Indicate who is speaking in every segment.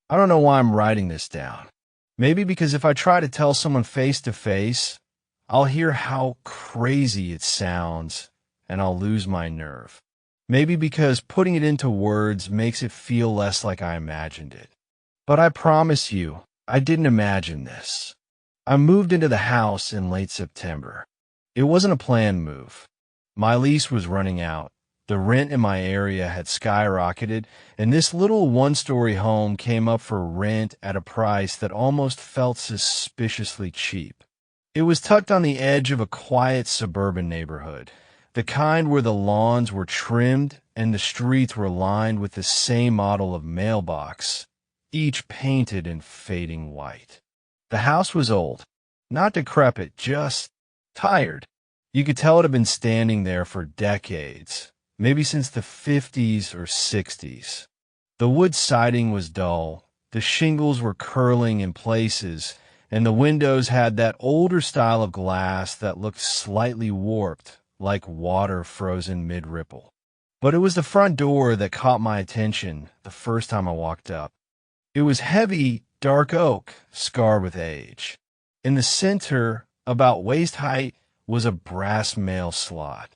Speaker 1: I don't know why I'm writing this down. Maybe because if I try to tell someone face to face, I'll hear how crazy it sounds and I'll lose my nerve. Maybe because putting it into words makes it feel less like I imagined it. But I promise you, I didn't imagine this. I moved into the house in late September. It wasn't a planned move. My lease was running out. The rent in my area had skyrocketed, and this little one-story home came up for rent at a price that almost felt suspiciously cheap. It was tucked on the edge of a quiet suburban neighborhood, the kind where the lawns were trimmed and the streets were lined with the same model of mailbox, each painted in fading white. The house was old, not decrepit, just tired. You could tell it had been standing there for decades, maybe since the 50s or 60s. The wood siding was dull, the shingles were curling in places, and the windows had that older style of glass that looked slightly warped, like water frozen mid-ripple. But it was the front door that caught my attention the first time I walked up. It was heavy, dark oak, scarred with age. In the center, about waist height, was a brass mail slot.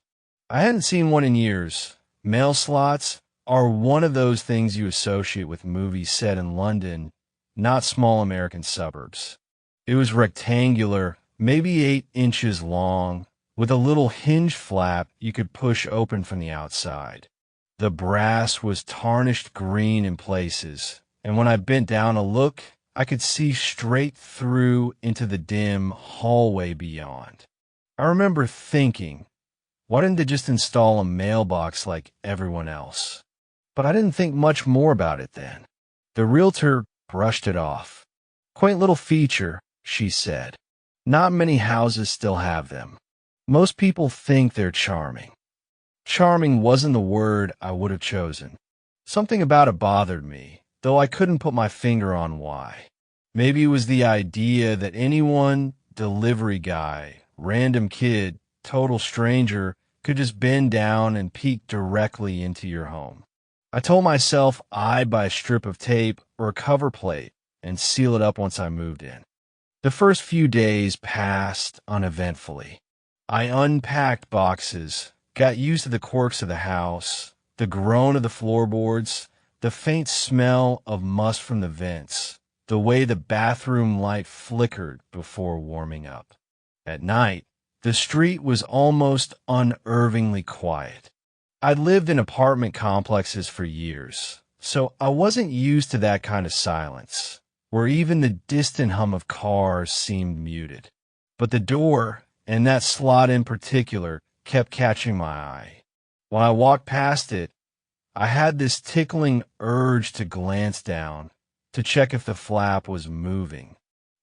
Speaker 1: I hadn't seen one in years. Mail slots are one of those things you associate with movies set in London, not small American suburbs. It was rectangular, maybe 8 inches long, with a little hinge flap you could push open from the outside. The brass was tarnished green in places, and when I bent down to look, I could see straight through into the dim hallway beyond. I remember thinking, why didn't they just install a mailbox like everyone else? But I didn't think much more about it then. The realtor brushed it off. Quaint little feature, she said. Not many houses still have them. Most people think they're charming. Charming wasn't the word I would have chosen. Something about it bothered me, though I couldn't put my finger on why. Maybe it was the idea that anyone, delivery guy, random kid, total stranger, could just bend down and peek directly into your home. I told myself I'd buy a strip of tape or a cover plate and seal it up once I moved in. The first few days passed uneventfully. I unpacked boxes, got used to the quirks of the house, the groan of the floorboards, the faint smell of must from the vents, the way the bathroom light flickered before warming up. At night, the street was almost unnervingly quiet. I'd lived in apartment complexes for years, so I wasn't used to that kind of silence, where even the distant hum of cars seemed muted. But the door, and that slot in particular, kept catching my eye. When I walked past it, I had this tickling urge to glance down, to check if the flap was moving.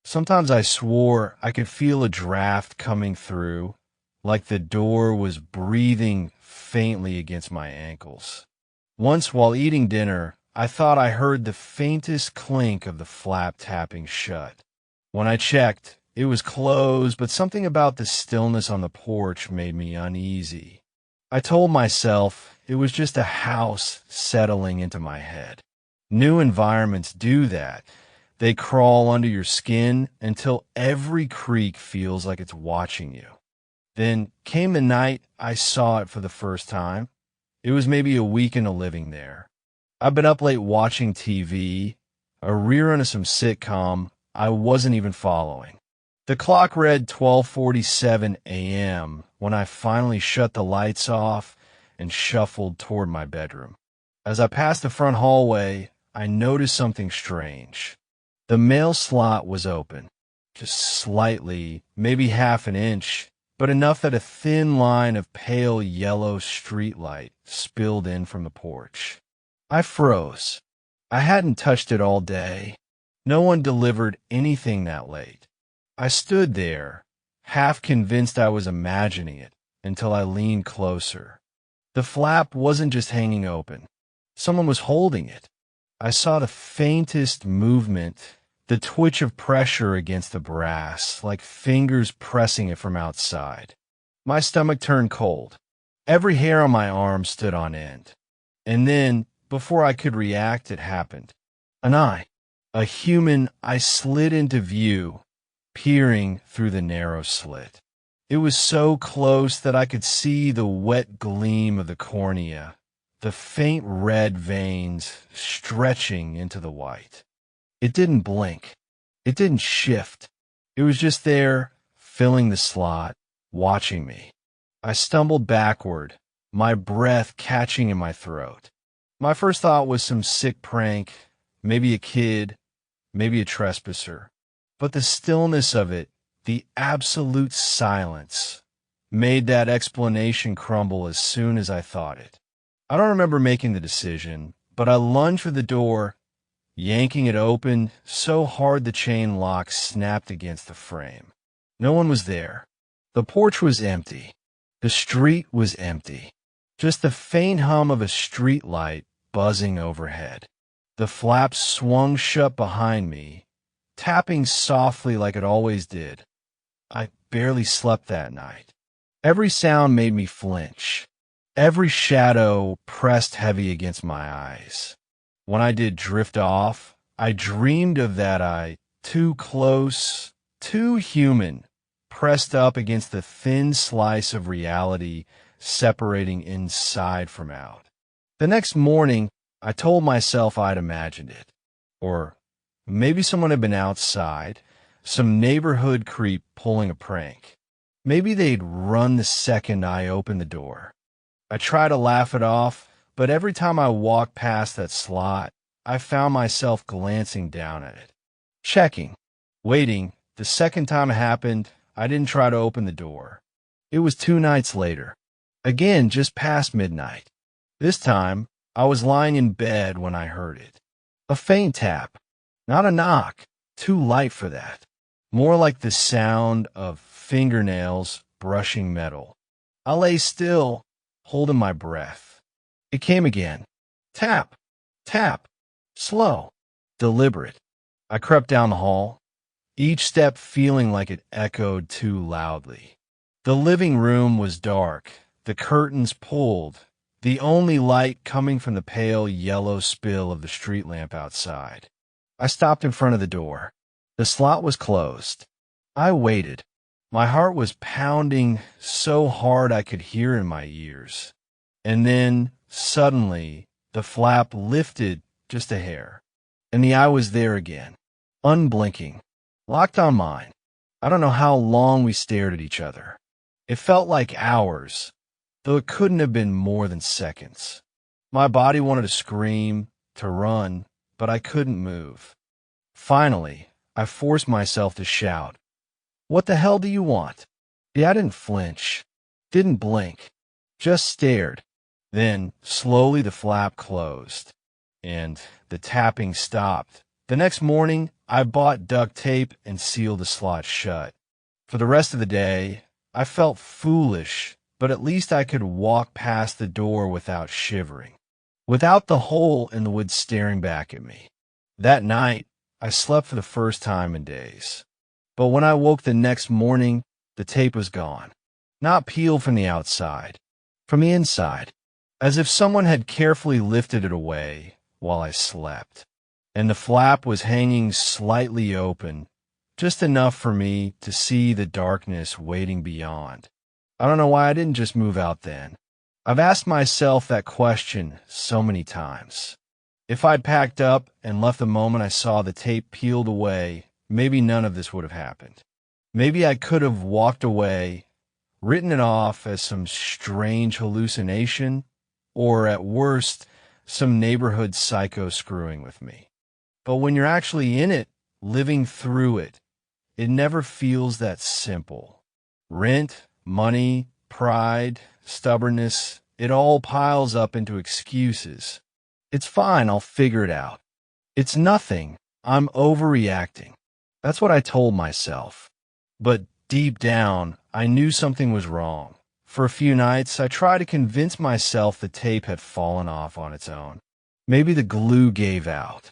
Speaker 1: Sometimes I swore I could feel a draft coming through, like the door was breathing faintly against my ankles. Once while eating dinner, I thought I heard the faintest clink of the flap tapping shut. When I checked, it was closed, but something about the stillness on the porch made me uneasy. I told myself it was just a house settling into my head. New environments do that. They crawl under your skin until every creak feels like it's watching you. Then came the night I saw it for the first time. It was maybe a week into living there. I've been up late watching TV, a rerun of some sitcom I wasn't even following. The clock read 12:47 a.m. when I finally shut the lights off and shuffled toward my bedroom. As I passed the front hallway, I noticed something strange. The mail slot was open, just slightly, maybe half an inch, but enough that a thin line of pale yellow streetlight spilled in from the porch. I froze. I hadn't touched it all day. No one delivered anything that late. I stood there, half convinced I was imagining it, until I leaned closer. The flap wasn't just hanging open. Someone was holding it. I saw the faintest movement, the twitch of pressure against the brass, like fingers pressing it from outside. My stomach turned cold. Every hair on my arm stood on end. And then, before I could react, it happened. An eye. A human, I slid into view, peering through the narrow slit. It was so close that I could see the wet gleam of the cornea, the faint red veins stretching into the white. It didn't blink. It didn't shift. It was just there, filling the slot, watching me. I stumbled backward, my breath catching in my throat. My first thought was some sick prank, maybe a kid, maybe a trespasser. But the stillness of it, the absolute silence, made that explanation crumble as soon as I thought it. I don't remember making the decision, but I lunged for the door, yanking it open so hard the chain lock snapped against the frame. No one was there. The porch was empty. The street was empty. Just the faint hum of a street light buzzing overhead. The flaps swung shut behind me, tapping softly like it always did. I barely slept that night. Every sound made me flinch. Every shadow pressed heavy against my eyes. When I did drift off, I dreamed of that eye, too close, too human, pressed up against the thin slice of reality separating inside from out. The next morning, I told myself I'd imagined it. Or maybe someone had been outside, some neighborhood creep pulling a prank. Maybe they'd run the second I opened the door. I tried to laugh it off, but every time I walked past that slot, I found myself glancing down at it. Checking, waiting. The second time it happened, I didn't try to open the door. It was 2 nights later. Again, just past midnight. This time, I was lying in bed when I heard it. A faint tap. Not a knock. Too light for that. More like the sound of fingernails brushing metal. I lay still, holding my breath. It came again. Tap. Tap. Slow. Deliberate. I crept down the hall, each step feeling like it echoed too loudly. The living room was dark, the curtains pulled, the only light coming from the pale yellow spill of the street lamp outside. I stopped in front of the door. The slot was closed. I waited. My heart was pounding so hard I could hear in my ears. And then, suddenly, the flap lifted just a hair, and the eye was there again, unblinking, locked on mine. I don't know how long we stared at each other. It felt like hours, though it couldn't have been more than seconds. My body wanted to scream, to run, but I couldn't move. Finally, I forced myself to shout, "What the hell do you want?" I didn't flinch, didn't blink, just stared. Then, slowly the flap closed, and the tapping stopped. The next morning, I bought duct tape and sealed the slot shut. For the rest of the day, I felt foolish, but at least I could walk past the door without shivering, without the hole in the wood staring back at me. That night, I slept for the first time in days. But when I woke the next morning, the tape was gone. Not peeled from the outside, from the inside, as if someone had carefully lifted it away while I slept. And the flap was hanging slightly open, just enough for me to see the darkness waiting beyond. I don't know why I didn't just move out then. I've asked myself that question so many times. If I'd packed up and left the moment I saw the tape peeled away, maybe none of this would have happened. Maybe I could have walked away, written it off as some strange hallucination, or at worst, some neighborhood psycho screwing with me. But when you're actually in it, living through it, it never feels that simple. Rent, money, pride, stubbornness, it all piles up into excuses. It's fine, I'll figure it out. It's nothing, I'm overreacting. That's what I told myself. But deep down, I knew something was wrong. For a few nights, I tried to convince myself the tape had fallen off on its own. Maybe the glue gave out.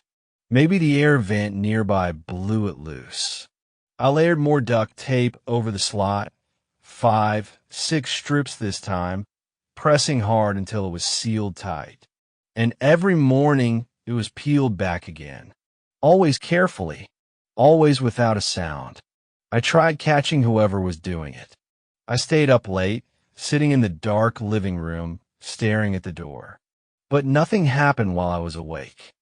Speaker 1: Maybe the air vent nearby blew it loose. I layered more duct tape over the slot, 5, 6 strips this time, pressing hard until it was sealed tight. And every morning, it was peeled back again. always carefully, always without a sound. I tried catching whoever was doing it. I stayed up late, sitting in the dark living room, staring at the door. But nothing happened while I was awake.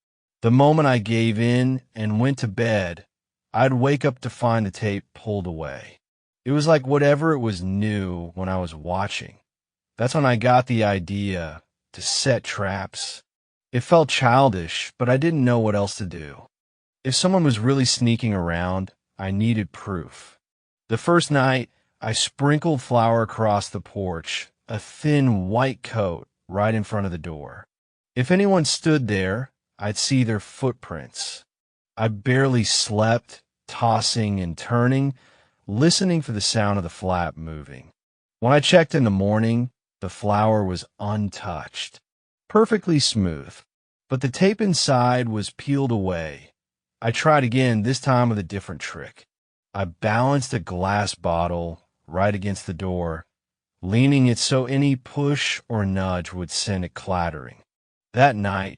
Speaker 1: The moment I gave in and went to bed, I'd wake up to find the tape pulled away. It was like whatever it was knew when I was watching. That's when I got the idea to set traps. It felt childish, but I didn't know what else to do. If someone was really sneaking around, I needed proof. The first night, I sprinkled flour across the porch, a thin white coat right in front of the door. If anyone stood there, I'd see their footprints. I barely slept, tossing and turning, listening for the sound of the flap moving. When I checked in the morning, the flour was untouched, perfectly smooth, but the tape inside was peeled away. I tried again, this time with a different trick. I balanced a glass bottle right against the door, leaning it so any push or nudge would send it clattering. That night,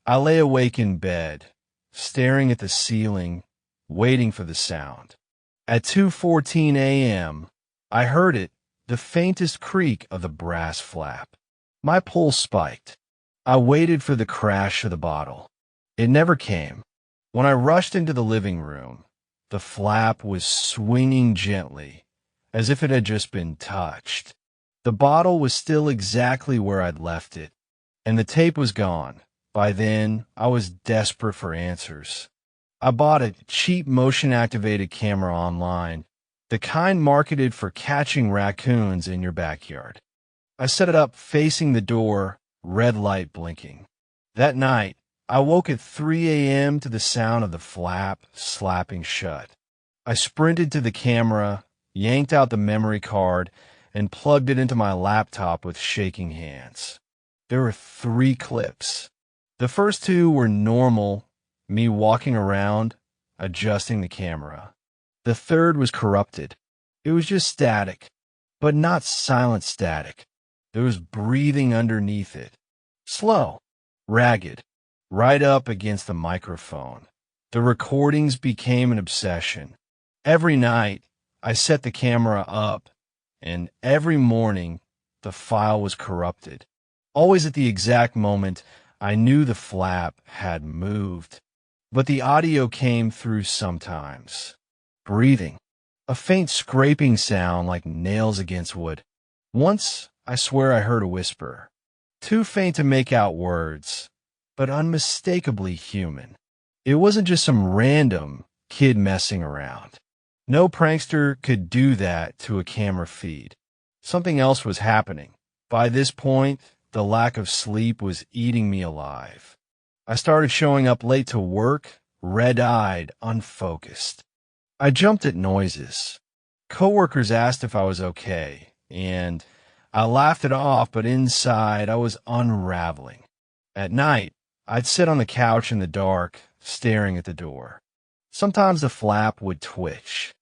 Speaker 1: I lay awake in bed, staring at the ceiling, waiting for the sound. At 2:14 a.m., I heard it, the faintest creak of the brass flap. My pulse spiked. I waited for the crash of the bottle. It never came. When I rushed into the living room, the flap was swinging gently, as if it had just been touched. The bottle was still exactly where I'd left it, and the tape was gone. By then, I was desperate for answers. I bought a cheap motion-activated camera online, the kind marketed for catching raccoons in your backyard. I set it up facing the door, red light blinking. That night, I woke at 3 a.m. to the sound of the flap slapping shut. I sprinted to the camera, yanked out the memory card, and plugged it into my laptop with shaking hands. There were 3 clips. The first 2 were normal, me walking around, adjusting the camera. The third was corrupted. It was just static, but not silent static. There was breathing underneath it. Slow, ragged, right up against the microphone. The recordings became an obsession. Every night, I set the camera up, and every morning, the file was corrupted. Always at the exact moment, I knew the flap had moved. But the audio came through sometimes. Breathing. A faint scraping sound like nails against wood. Once, I swear I heard a whisper. Too faint to make out words, but unmistakably human. It wasn't just some random kid messing around. No prankster could do that to a camera feed. Something else was happening. By this point, the lack of sleep was eating me alive. I started showing up late to work, red-eyed, unfocused. I jumped at noises. Coworkers asked if I was okay, and I laughed it off, but inside I was unraveling. At night, I'd sit on the couch in the dark, staring at the door. Sometimes the flap would twitch.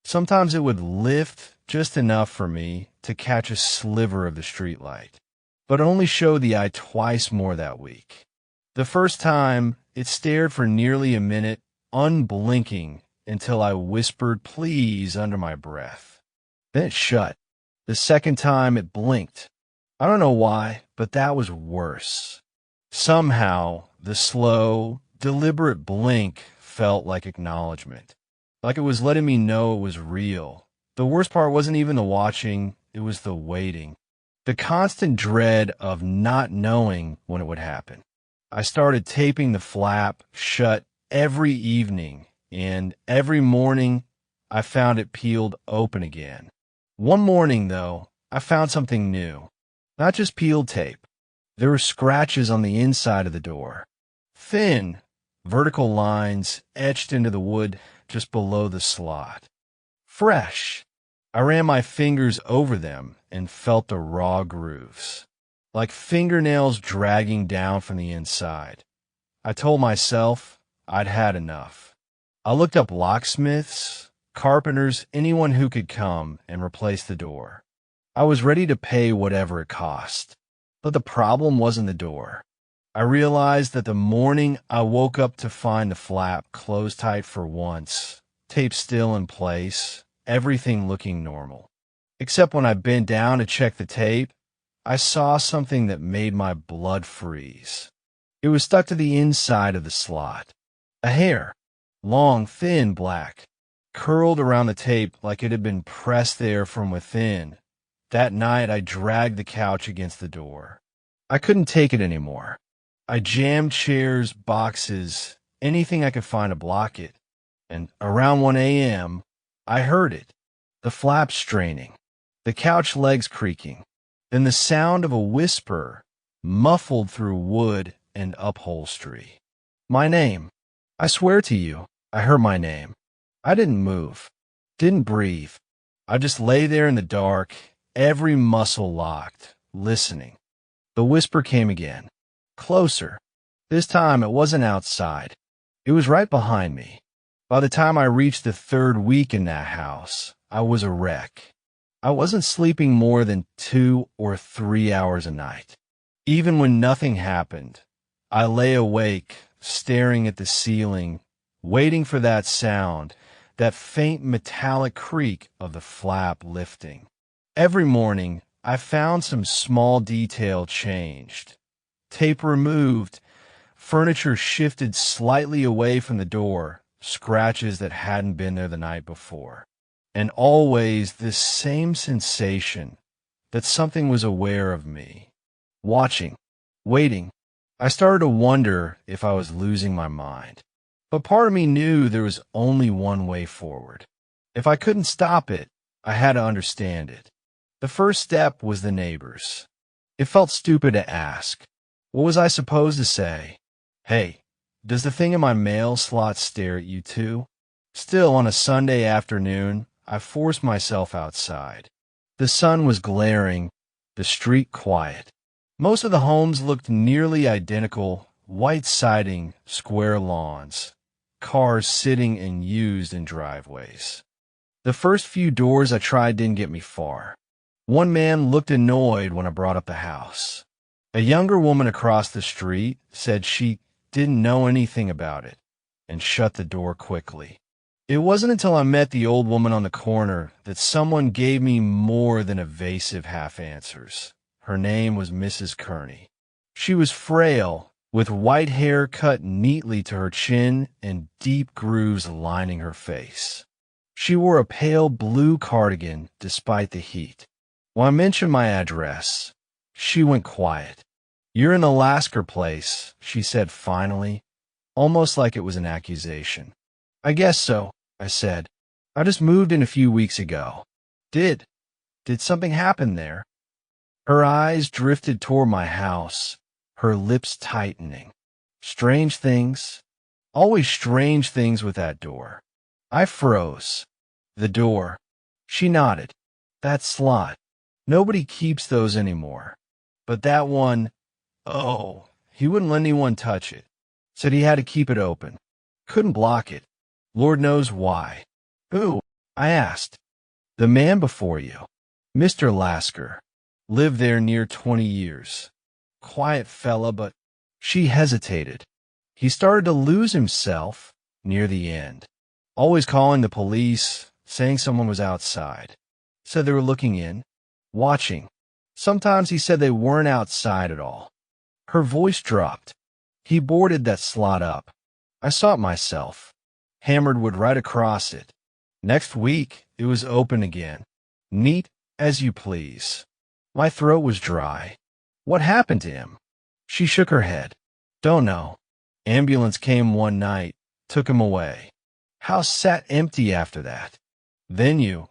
Speaker 1: Sometimes it would lift just enough for me to catch a sliver of the streetlight, but it only showed the eye twice more that week. The first time, it stared for nearly a minute, unblinking, until I whispered please under my breath. Then it shut. The second time, it blinked. I don't know why, but that was worse. Somehow, the slow, deliberate blink felt like acknowledgement, like it was letting me know it was real. The worst part wasn't even the watching, it was the waiting. The constant dread of not knowing when it would happen. I started taping the flap shut every evening, and every morning I found it peeled open again. One morning, though, I found something new. Not just peeled tape. There were scratches on the inside of the door. Thin, vertical lines etched into the wood just below the slot. Fresh. I ran my fingers over them and felt the raw grooves, like fingernails dragging down from the inside. I told myself I'd had enough. I looked up locksmiths, carpenters, anyone who could come and replace the door. I was ready to pay whatever it cost. But the problem wasn't the door. I realized that the morning I woke up to find the flap closed tight for once, tape still in place, everything looking normal. Except when I bent down to check the tape, I saw something that made my blood freeze. It was stuck to the inside of the slot. A hair, long, thin, black, curled around the tape like it had been pressed there from within. That night, I dragged the couch against the door. I couldn't take it anymore. I jammed chairs, boxes, anything I could find to block it. And around 1 a.m., I heard it. The flaps straining, the couch legs creaking, then the sound of a whisper muffled through wood and upholstery. My name. I swear to you, I heard my name. I didn't move, didn't breathe. I just lay there in the dark, every muscle locked, listening. The whisper came again, closer. This time it wasn't outside. It was right behind me. By the time I reached the 3rd week in that house, I was a wreck. I wasn't sleeping more than 2 or 3 hours a night. Even when nothing happened, I lay awake, staring at the ceiling, waiting for that sound, that faint metallic creak of the flap lifting. Every morning, I found some small detail changed. Tape removed, furniture shifted slightly away from the door, scratches that hadn't been there the night before. And always this same sensation that something was aware of me, watching, waiting. I started to wonder if I was losing my mind. But part of me knew there was only one way forward. If I couldn't stop it, I had to understand it. The first step was the neighbors. It felt stupid to ask. What was I supposed to say? Hey, does the thing in my mail slot stare at you too? Still, on a Sunday afternoon, I forced myself outside. The sun was glaring, the street quiet. Most of the homes looked nearly identical, white siding, square lawns, cars sitting and used in driveways. The first few doors I tried didn't get me far. One man looked annoyed when I brought up the house. A younger woman across the street said she didn't know anything about it and shut the door quickly. It wasn't until I met the old woman on the corner that someone gave me more than evasive half-answers. Her name was Mrs. Kearney. She was frail, with white hair cut neatly to her chin and deep grooves lining her face. She wore a pale blue cardigan despite the heat. When I mentioned my address, she went quiet. "You're in the Lasker place," she said finally, almost like it was an accusation. "I guess so," I said. "I just moved in a few weeks ago." Did something happen there?" Her eyes drifted toward my house, her lips tightening. Strange things. Always strange things with that door. I froze. The door. She nodded. That slot. Nobody keeps those anymore. But that one, oh, he wouldn't let anyone touch it. Said he had to keep it open. Couldn't block it. Lord knows why. "Who?" I asked. "The man before you. Mr. Lasker. Lived there near 20 years. Quiet fella, but..." She hesitated. "He started to lose himself near the end. Always calling the police, saying someone was outside. Said they were looking in, watching. Sometimes he said they weren't outside at all." Her voice dropped. "He boarded that slot up. I saw it myself. Hammered wood right across it. Next week, it was open again. Neat as you please." My throat was dry. "What happened to him?" She shook her head. "Don't know. Ambulance came one night, took him away. House sat empty after that. Then you..."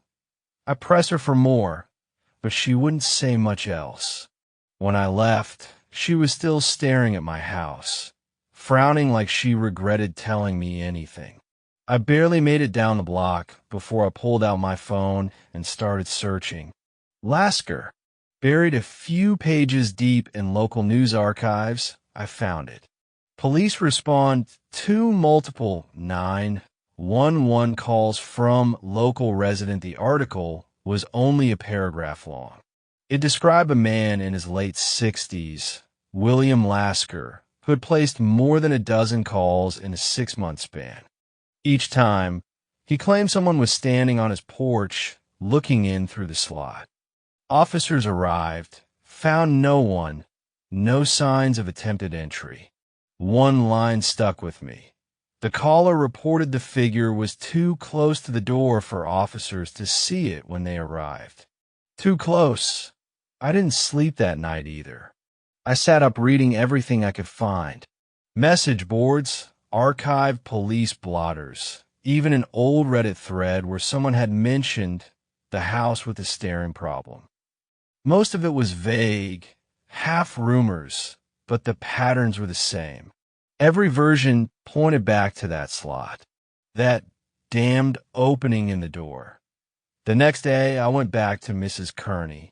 Speaker 1: I pressed her for more, but she wouldn't say much else. When I left, she was still staring at my house, frowning like she regretted telling me anything. I barely made it down the block before I pulled out my phone and started searching. Lasker. Buried a few pages deep in local news archives, I found it. Police respond to multiple 911 calls from local resident. The article was only a paragraph long. It described a man in his late 60s, William Lasker, who had placed more than a dozen calls in a 6-month span. Each time, he claimed someone was standing on his porch looking in through the slot. Officers arrived, found no one, no signs of attempted entry. One line stuck with me. The caller reported the figure was too close to the door for officers to see it when they arrived. Too close. I didn't sleep that night either. I sat up reading everything I could find. Message boards, archived police blotters, even an old Reddit thread where someone had mentioned the house with the staring problem. Most of it was vague, half rumors, but the patterns were the same. Every version pointed back to that slot, that damned opening in the door. The next day, I went back to Mrs. Kearney.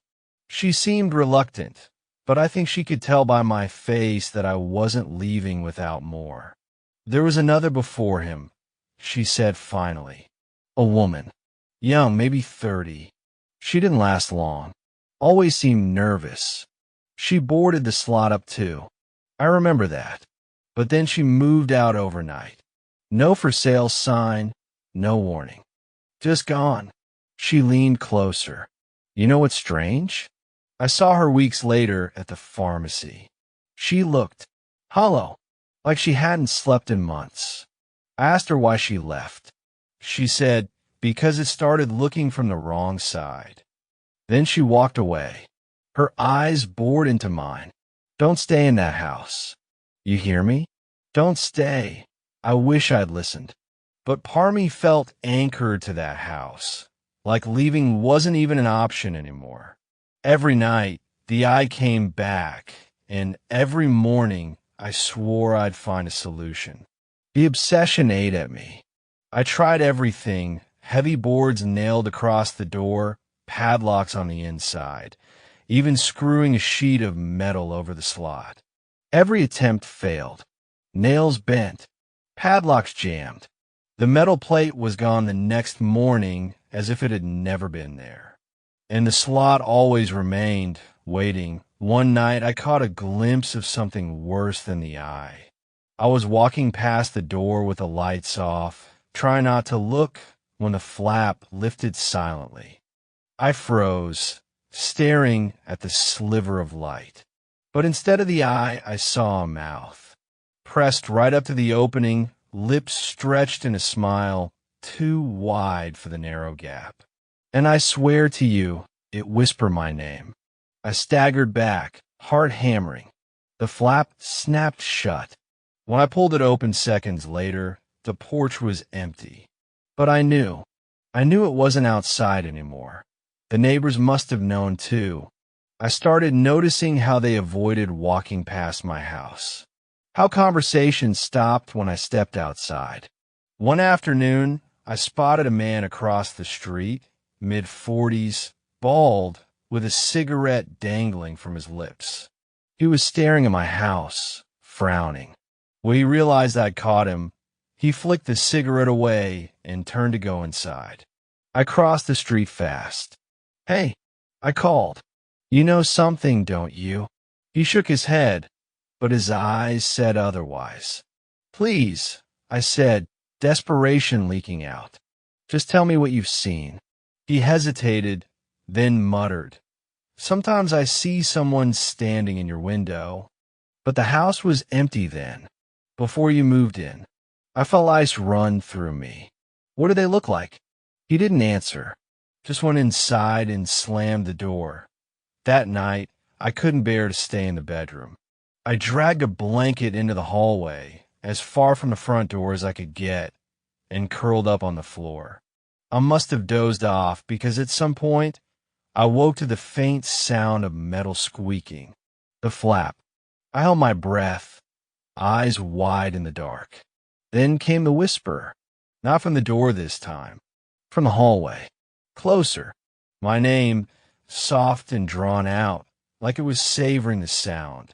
Speaker 1: She seemed reluctant, but I think she could tell by my face that I wasn't leaving without more. There was another before him, she said finally. A woman. Young, maybe 30. She didn't last long. Always seemed nervous. She boarded the slot up too. I remember that. But then she moved out overnight. No for sale sign, no warning. Just gone. She leaned closer. You know what's strange? I saw her weeks later at the pharmacy. She looked hollow, like she hadn't slept in months. I asked her why she left. She said, because it started looking from the wrong side. Then she walked away. Her eyes bored into mine. Don't stay in that house. You hear me? Don't stay. I wish I'd listened. But part of me felt anchored to that house, like leaving wasn't even an option anymore. Every night, the eye came back, and every morning, I swore I'd find a solution. The obsession ate at me. I tried everything, heavy boards nailed across the door, padlocks on the inside, even screwing a sheet of metal over the slot. Every attempt failed. Nails bent, padlocks jammed. The metal plate was gone the next morning as if it had never been there. And the slot always remained, waiting. One night I caught a glimpse of something worse than the eye. I was walking past the door with the lights off, trying not to look when the flap lifted silently. I froze, staring at the sliver of light. But instead of the eye, I saw a mouth. Pressed right up to the opening, lips stretched in a smile, too wide for the narrow gap. And I swear to you, it whispered my name. I staggered back, heart hammering. The flap snapped shut. When I pulled it open seconds later, the porch was empty. But I knew it wasn't outside anymore. The neighbors must have known too. I started noticing how they avoided walking past my house. How conversations stopped when I stepped outside. One afternoon, I spotted a man across the street, mid-40s, bald, with a cigarette dangling from his lips. He was staring at my house, frowning. When he realized I'd caught him, he flicked the cigarette away and turned to go inside. I crossed the street fast. Hey, I called. You know something, don't you? He shook his head, but his eyes said otherwise. Please, I said, desperation leaking out. Just tell me what you've seen. He hesitated, then muttered. Sometimes I see someone standing in your window, but the house was empty then, before you moved in. I felt ice run through me. What did they look like? He didn't answer, just went inside and slammed the door. That night, I couldn't bear to stay in the bedroom. I dragged a blanket into the hallway, as far from the front door as I could get, and curled up on the floor. I must have dozed off because at some point, I woke to the faint sound of metal squeaking. The flap. I held my breath, eyes wide in the dark. Then came the whisper, not from the door this time, from the hallway. Closer. My name, soft and drawn out, like it was savoring the sound.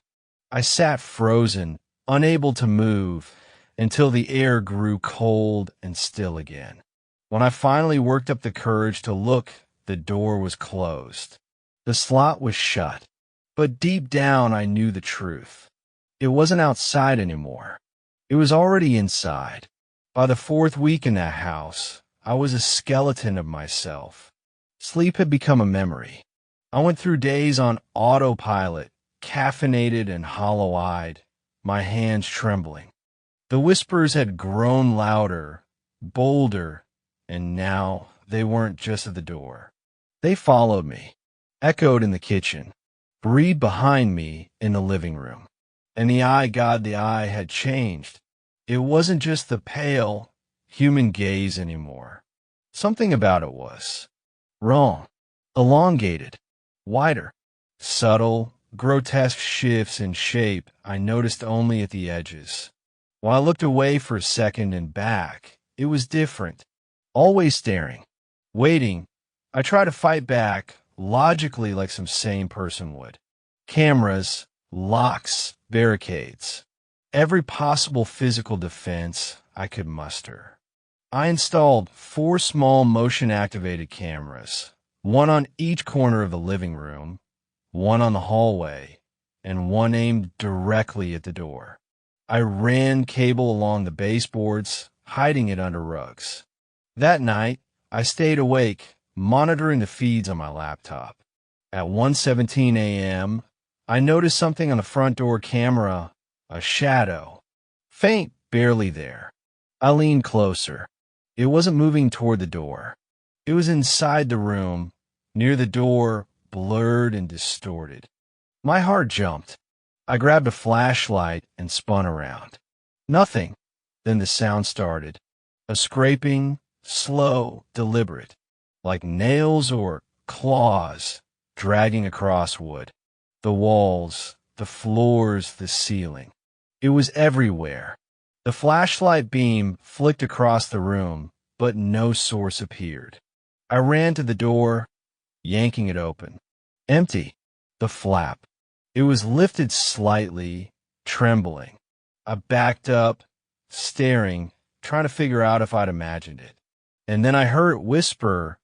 Speaker 1: I sat frozen, unable to move, until the air grew cold and still again. When I finally worked up the courage to look, the door was closed. The slot was shut. But deep down I knew the truth. It wasn't outside anymore. It was already inside. By the fourth week in that house, I was a skeleton of myself. Sleep had become a memory. I went through days on autopilot, caffeinated and hollow-eyed, my hands trembling. The whispers had grown louder, bolder, and now they weren't just at the door. They followed me, echoed in the kitchen, breathed behind me in the living room. And the eye had changed. It wasn't just the pale, human gaze anymore. Something about it was wrong, elongated, wider, subtle, grotesque shifts in shape I noticed only at the edges. While I looked away for a second and back, it was different. Always staring, waiting. I tried to fight back, logically like some sane person would. Cameras, locks, barricades. Every possible physical defense I could muster. I installed 4 small motion-activated cameras, one on each corner of the living room, one on the hallway, and one aimed directly at the door. I ran cable along the baseboards, hiding it under rugs. That night, I stayed awake, monitoring the feeds on my laptop. At 1:17 a.m., I noticed something on the front door camera, a shadow. Faint, barely there. I leaned closer. It wasn't moving toward the door. It was inside the room, near the door, blurred and distorted. My heart jumped. I grabbed a flashlight and spun around. Nothing. Then the sound started. A scraping, slow, deliberate, like nails or claws dragging across wood. The walls, the floors, the ceiling. It was everywhere. The flashlight beam flicked across the room, but no source appeared. I ran to the door, yanking it open. Empty. The flap. It was lifted slightly, trembling. I backed up, staring, trying to figure out if I'd imagined it. And then I heard it whisper,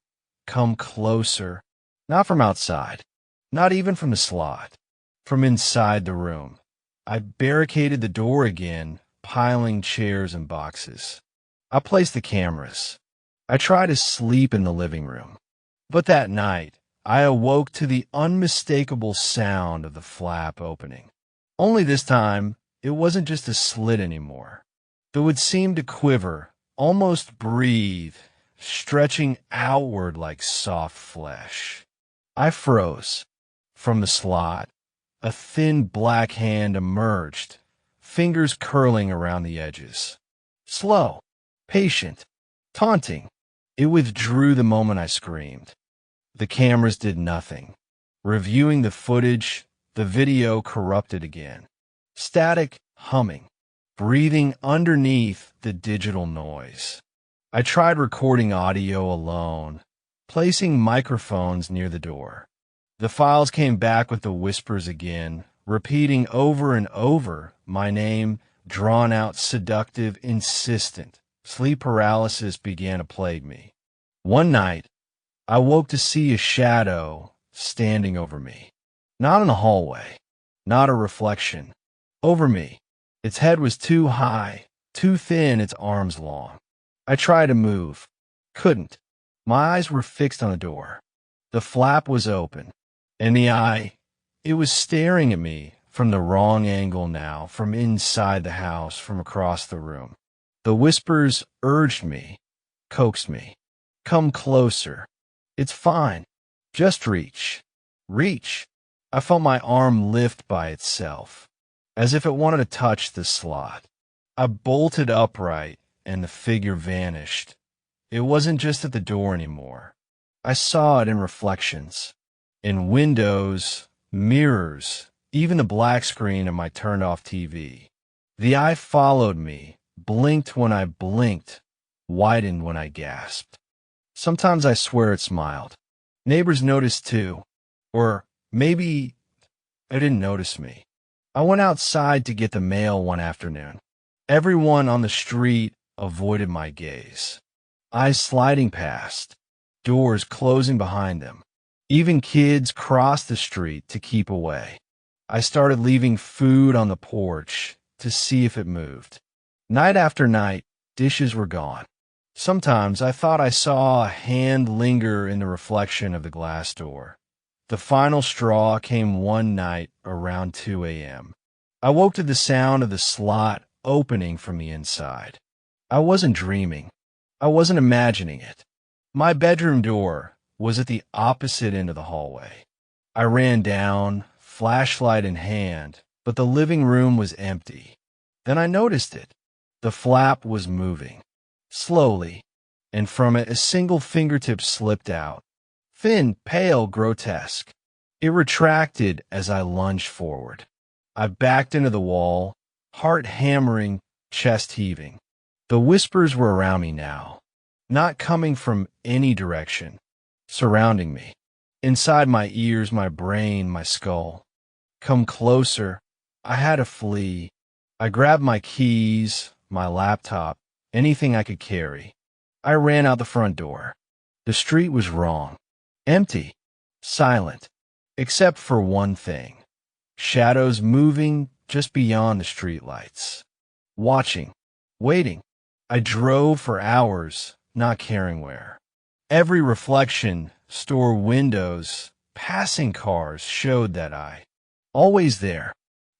Speaker 1: "Come closer." Not from outside, not even from the slot, from inside the room. I barricaded the door again, piling chairs and boxes. I placed the cameras. I tried to sleep in the living room. But that night, I awoke to the unmistakable sound of the flap opening. Only this time, it wasn't just a slit anymore. It would seem to quiver, almost breathe, stretching outward like soft flesh. I froze. From the slot, a thin black hand emerged, fingers curling around the edges. Slow, patient, taunting. It withdrew the moment I screamed. The cameras did nothing. Reviewing the footage, the video corrupted again. Static humming, breathing underneath the digital noise. I tried recording audio alone, placing microphones near the door. The files came back with the whispers again, repeating over and over my name, drawn out, seductive, insistent. Sleep paralysis began to plague me. One night, I woke to see a shadow standing over me. Not in the hallway, not a reflection. Over me. Its head was too high, too thin, its arms long. I tried to move. Couldn't. My eyes were fixed on the door. The flap was open. And the eye, it was staring at me from the wrong angle now, from inside the house, from across the room. The whispers urged me, coaxed me. Come closer. It's fine. Just reach. Reach. I felt my arm lift by itself, as if it wanted to touch the slot. I bolted upright, and the figure vanished. It wasn't just at the door anymore. I saw it in reflections. In windows, mirrors, even the black screen of my turned-off TV. The eye followed me, blinked when I blinked, widened when I gasped. Sometimes I swear it smiled. Neighbors noticed too. Or maybe they didn't notice me. I went outside to get the mail one afternoon. Everyone on the street avoided my gaze. Eyes sliding past, doors closing behind them. Even kids crossed the street to keep away. I started leaving food on the porch to see if it moved. Night after night, dishes were gone. Sometimes I thought I saw a hand linger in the reflection of the glass door. The final straw came one night around 2 a.m. I woke to the sound of the slot opening from the inside. I wasn't dreaming. I wasn't imagining it. My bedroom door was at the opposite end of the hallway. I ran down, flashlight in hand, but the living room was empty. Then I noticed it. The flap was moving, slowly, and from it a single fingertip slipped out. Thin, pale, grotesque. It retracted as I lunged forward. I backed into the wall, heart hammering, chest heaving. The whispers were around me now, not coming from any direction, surrounding me. Inside my ears, my brain, my skull. Come closer. I had to flee. I grabbed my keys, my laptop, anything I could carry. I ran out the front door. The street was wrong. Empty. Silent. Except for one thing. Shadows moving just beyond the streetlights. Watching. Waiting. I drove for hours, not caring where. Every reflection, store windows, passing cars showed that I. Always there.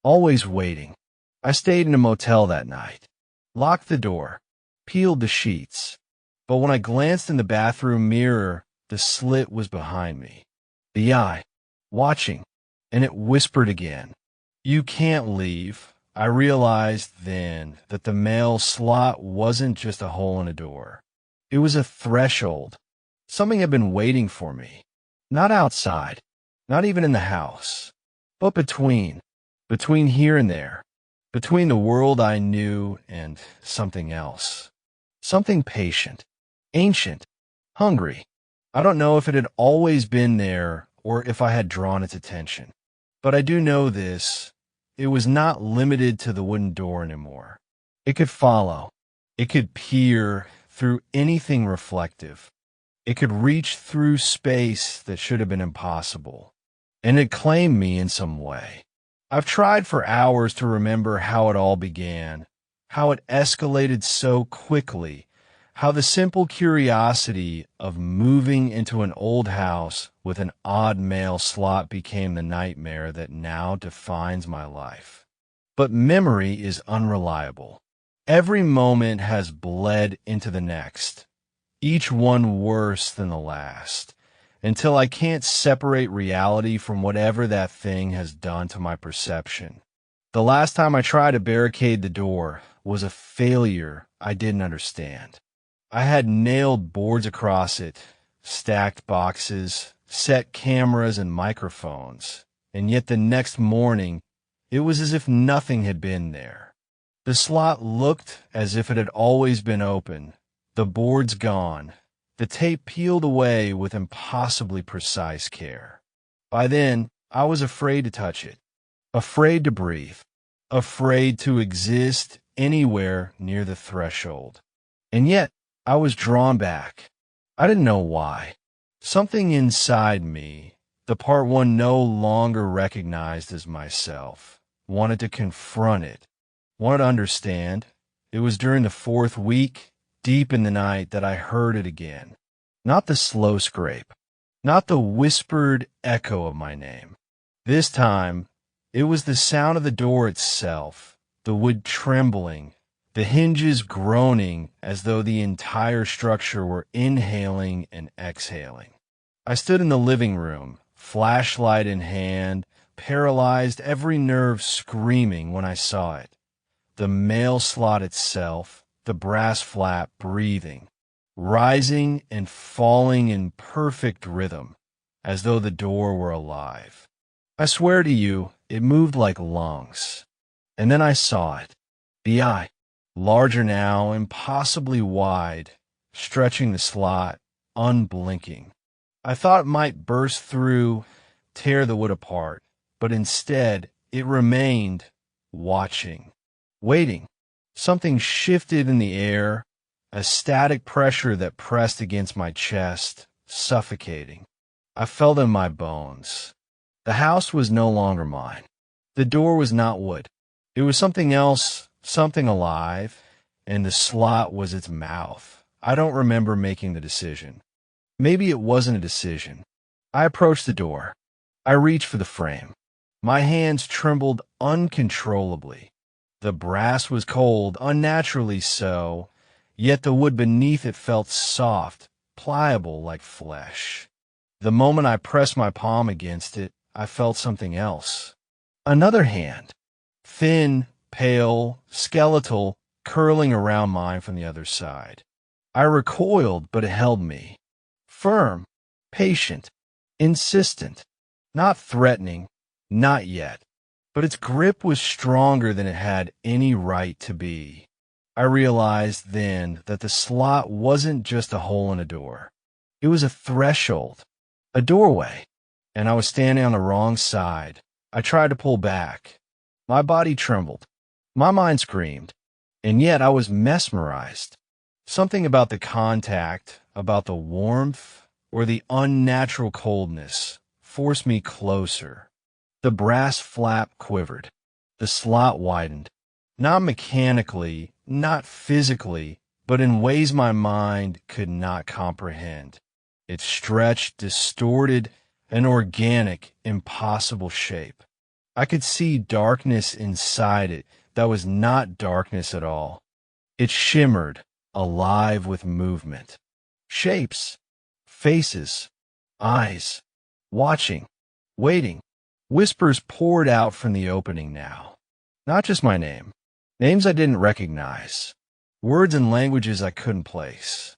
Speaker 1: Always waiting. I stayed in a motel that night. Locked the door. Peeled the sheets. But when I glanced in the bathroom mirror, the slit was behind me. The eye. Watching. And it whispered again. You can't leave. I realized then that the mail slot wasn't just a hole in a door. It was a threshold. Something had been waiting for me. Not outside. Not even in the house. But between here and there. Between the world I knew and something else. Something patient. Ancient. Hungry. I don't know if it had always been there or if I had drawn its attention. But I do know this. It was not limited to the wooden door anymore. It could follow. It could peer through anything reflective. It could reach through space that should have been impossible. And it claimed me in some way. I've tried for hours to remember how it all began, how it escalated so quickly, how the simple curiosity of moving into an old house with an odd mail slot became the nightmare that now defines my life. But memory is unreliable. Every moment has bled into the next, each one worse than the last, until I can't separate reality from whatever that thing has done to my perception. The last time I tried to barricade the door was a failure I didn't understand. I had nailed boards across it, stacked boxes, set cameras and microphones, and yet the next morning, it was as if nothing had been there. The slot looked as if it had always been open, the boards gone, the tape peeled away with impossibly precise care. By then, I was afraid to touch it, afraid to breathe, afraid to exist anywhere near the threshold. And yet, I was drawn back. I didn't know why. Something inside me, the part one no longer recognized as myself, wanted to confront it, wanted to understand. It was during the fourth week, deep in the night, that I heard it again. Not the slow scrape, not the whispered echo of my name. This time, it was the sound of the door itself, the wood trembling, the hinges groaning as though the entire structure were inhaling and exhaling. I stood in the living room, flashlight in hand, paralyzed, every nerve screaming when I saw it. The mail slot itself, the brass flap breathing, rising and falling in perfect rhythm, as though the door were alive. I swear to you, it moved like lungs. And then I saw it, the eye. Larger now, impossibly wide, stretching the slot, unblinking. I thought it might burst through, tear the wood apart, but instead it remained, watching, waiting. Something shifted in the air, a static pressure that pressed against my chest, suffocating. I felt in my bones. The house was no longer mine. The door was not wood. It was something else, something alive, and the slot was its mouth. I don't remember making the decision. Maybe it wasn't a decision. I approached the door. I reached for the frame. My hands trembled uncontrollably. The brass was cold, unnaturally so, yet the wood beneath it felt soft, pliable like flesh. The moment I pressed my palm against it, I felt something else. Another hand, thin, pale, skeletal, curling around mine from the other side. I recoiled, but it held me. Firm, patient, insistent, not threatening, not yet. But its grip was stronger than it had any right to be. I realized then that the slot wasn't just a hole in a door. It was a threshold, a doorway, and I was standing on the wrong side. I tried to pull back. My body trembled. My mind screamed. And yet I was mesmerized. Something about the contact, about the warmth, or the unnatural coldness, forced me closer. The brass flap quivered. The slot widened. Not mechanically, not physically, but in ways my mind could not comprehend. It stretched, distorted, an organic, impossible shape. I could see darkness inside it that was not darkness at all. It shimmered, alive with movement. Shapes, faces, eyes, watching, waiting. Whispers poured out from the opening now. Not just my name. Names I didn't recognize. Words and languages I couldn't place.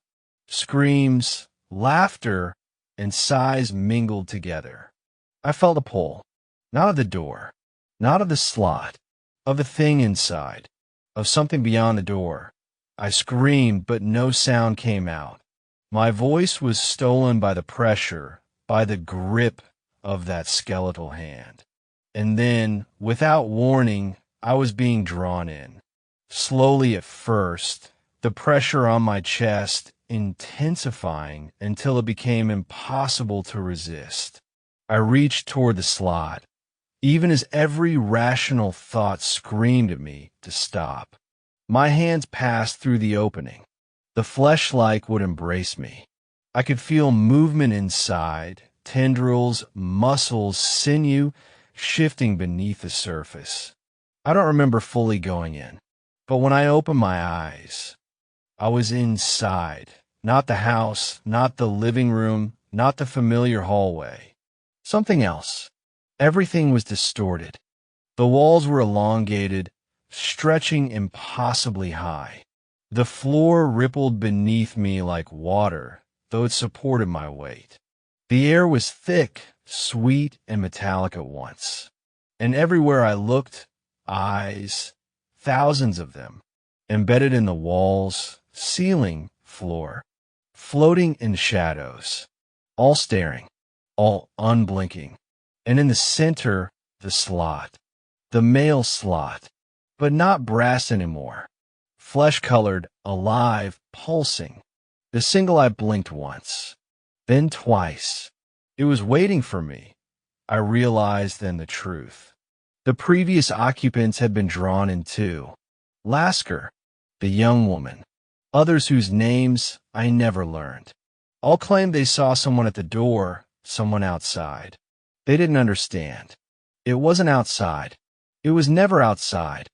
Speaker 1: Screams, laughter, and sighs mingled together. I felt a pull. Not of the door. Not of the slot. Of the thing inside. Of something beyond the door. I screamed, but no sound came out. My voice was stolen by the pressure, by the grip of that skeletal hand. And then, without warning, I was being drawn in. Slowly at first, the pressure on my chest intensifying until it became impossible to resist. I reached toward the slot, even as every rational thought screamed at me to stop. My hands passed through the opening. The flesh-like would embrace me. I could feel movement inside, tendrils, muscles, sinew, shifting beneath the surface. I don't remember fully going in, but when I opened my eyes, I was inside. Not the house, not the living room, not the familiar hallway. Something else. Everything was distorted. The walls were elongated, stretching impossibly high. The floor rippled beneath me like water, though it supported my weight. The air was thick, sweet, and metallic at once. And everywhere I looked, eyes, thousands of them, embedded in the walls, ceiling, floor, floating in shadows, all staring, all unblinking. And in the center, the slot, the male slot, but not brass anymore, flesh-colored, alive, pulsing. The single eye blinked once, then twice. It was waiting for me. I realized then the truth. The previous occupants had been drawn in too. Lasker, the young woman, others whose names I never learned. All claimed they saw someone at the door, someone outside. They didn't understand. It wasn't outside. It was never outside.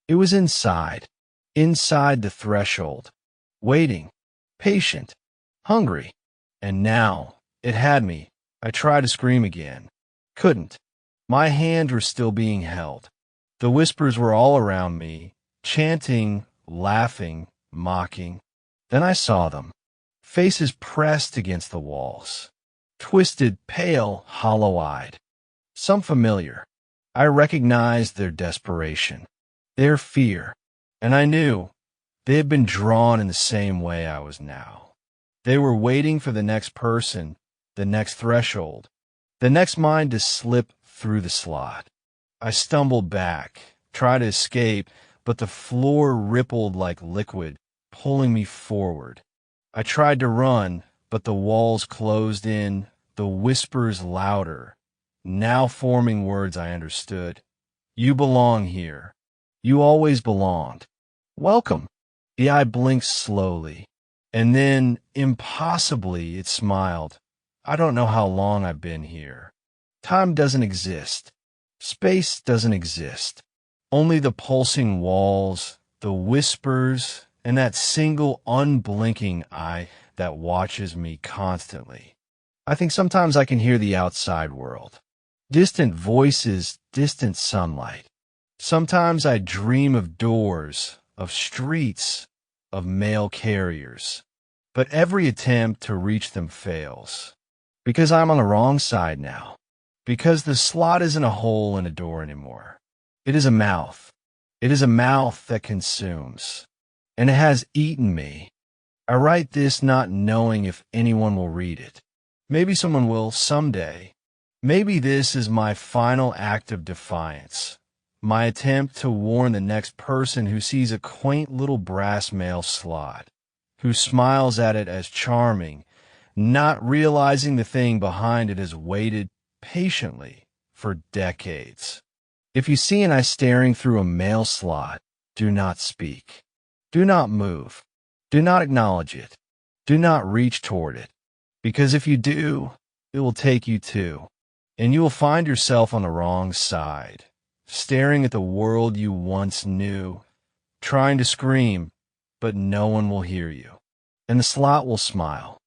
Speaker 1: It was inside. Inside the threshold. Waiting. Patient. Hungry. And now, it had me. I tried to scream again. Couldn't. My hands were still being held. The whispers were all around me, chanting, laughing, mocking. Then I saw them. Faces pressed against the walls. Twisted, pale, hollow-eyed. Some familiar. I recognized their desperation, their fear, and I knew they had been drawn in the same way I was now. They were waiting for the next person, the next threshold, the next mind to slip through the slot. I stumbled back, tried to escape, but the floor rippled like liquid, pulling me forward. I tried to run, but the walls closed in, the whispers louder, now forming words I understood. You belong here. You always belonged. Welcome. The eye blinked slowly, and then, impossibly, it smiled. I don't know how long I've been here. Time doesn't exist. Space doesn't exist. Only the pulsing walls, the whispers, and that single unblinking eye that watches me constantly. I think sometimes I can hear the outside world. Distant voices, distant sunlight. Sometimes I dream of doors, of streets, of mail carriers. But every attempt to reach them fails. Because I'm on the wrong side now. Because the slot isn't a hole in a door anymore. It is a mouth. It is a mouth that consumes. And it has eaten me. I write this not knowing if anyone will read it. Maybe someone will someday. Maybe this is my final act of defiance. My attempt to warn the next person who sees a quaint little brass mail slot, who smiles at it as charming, not realizing the thing behind it has waited patiently for decades. If you see an eye staring through a mail slot, do not speak. Do not move. Do not acknowledge it. Do not reach toward it. Because if you do, it will take you too. And you will find yourself on the wrong side, staring at the world you once knew, trying to scream, but no one will hear you. And the slot will smile.